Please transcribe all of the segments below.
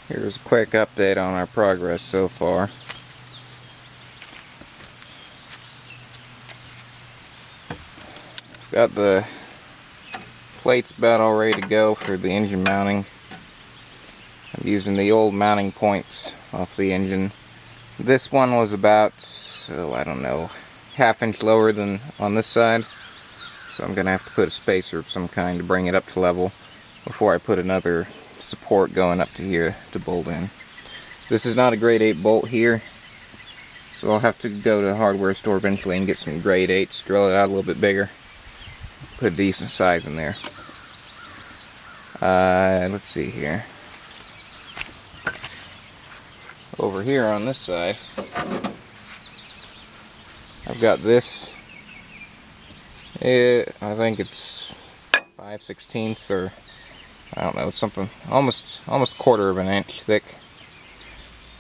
Here's a quick update on our progress so far. Got the plates about all ready to go for the engine mounting. I'm using the old mounting points off the engine. This one was about, I don't know, ½ inch lower than on this side. So I'm going to have to put a spacer of some kind to bring it up to level before I put another support going up to here to bolt in. This is not a grade 8 bolt here, so I'll have to go to a hardware store eventually and get some grade 8s, drill it out a little bit bigger, put a decent size in there. Let's see here. Over here on this side, I've got this. I think it's 5/16 or I don't know, it's something almost a quarter of an inch thick.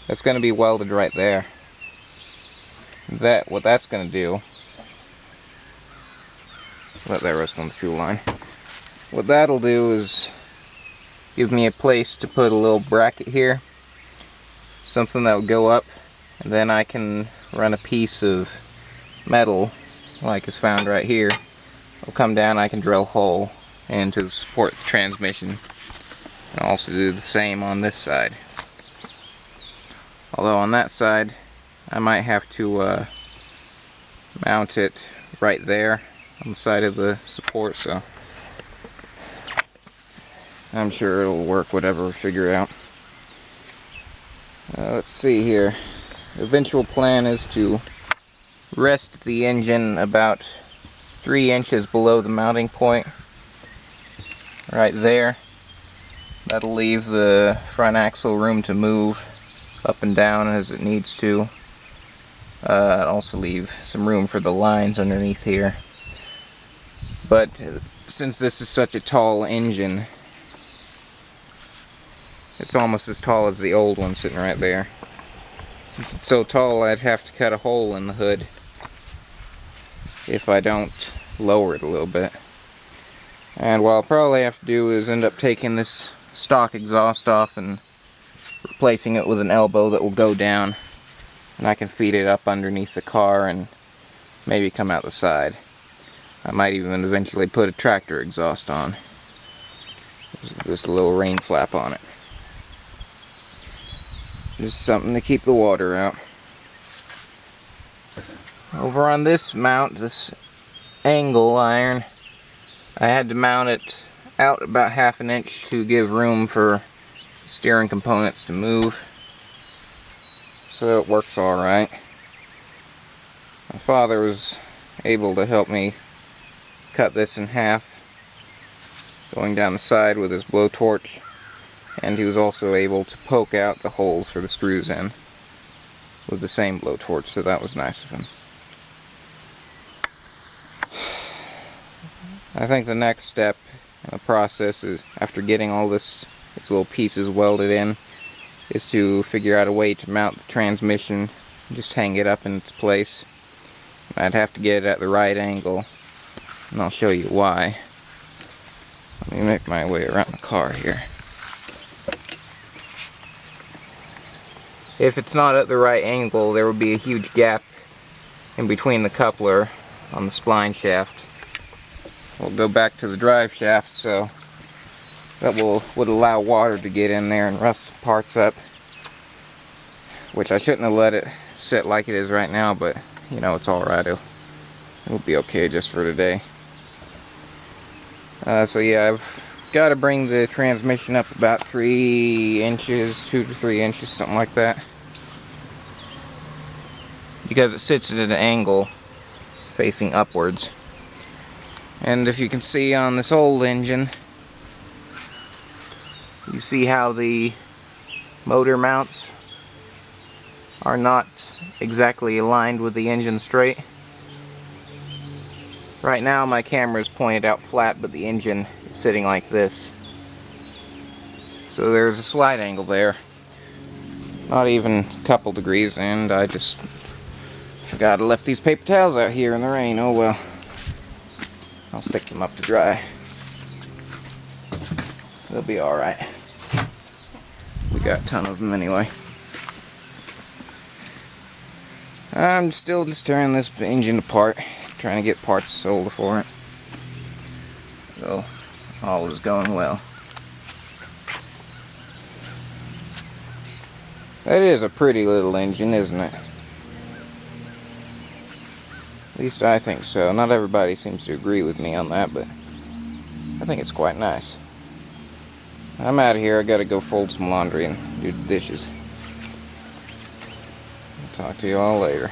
That's going to be welded right there. What that's going to do, let that rest on the fuel line. What that'll do is give me a place to put a little bracket here, something that will go up, and then I can run a piece of metal like is found right here. It'll come down, I can drill a hole and to support the transmission, and also do the same on this side. Although on that side I might have to mount it right there on the side of the support, so I'm sure it'll work, whatever we figure out. Let's see here. The eventual plan is to rest the engine about 3 inches below the mounting point right there. That'll leave the front axle room to move up and down as it needs to. It'll also leave some room for the lines underneath here. But since this is such a tall engine, it's almost as tall as the old one sitting right there. Since it's so tall, I'd have to cut a hole in the hood if I don't lower it a little bit. And what I'll probably have to do is end up taking this stock exhaust off and replacing it with an elbow that will go down, and I can feed it up underneath the car and maybe come out the side. I might even eventually put a tractor exhaust on. Just a little rain flap on it. Just something to keep the water out. Over on this mount, this angle iron, I had to mount it out about ½ inch to give room for steering components to move, so it works alright. My father was able to help me cut this in half, going down the side with his blowtorch, and he was also able to poke out the holes for the screws in with the same blowtorch, so that was nice of him. I think the next step in the process is, after getting all these little pieces welded in, is to figure out a way to mount the transmission, just hang it up in its place. I'd have to get it at the right angle, and I'll show you why. Let me make my way around the car here. If it's not at the right angle, there will be a huge gap in between the coupler on the spline shaft. We'll go back to the drive shaft, so that would allow water to get in there and rust parts up, which I shouldn't have let it sit like it is right now, but you know, it's alright. It'll be okay just for today. So yeah, I've got to bring the transmission up about 3 inches, 2 to 3 inches, something like that, because it sits at an angle facing upwards. And if you can see on this old engine, you see how the motor mounts are not exactly aligned with the engine straight. Right now my camera is pointed out flat, but the engine is sitting like this. So there's a slight angle there. Not even a couple degrees, and I just forgot to left these paper towels out here in the rain. Oh well. I'll stick them up to dry. They'll be alright. We got a ton of them anyway. I'm still just tearing this engine apart, trying to get parts sold for it. So, all is going well. That is a pretty little engine, isn't it? At least I think so. Not everybody seems to agree with me on that, but I think it's quite nice. I'm out of here. I gotta go fold some laundry and do the dishes. I'll talk to you all later.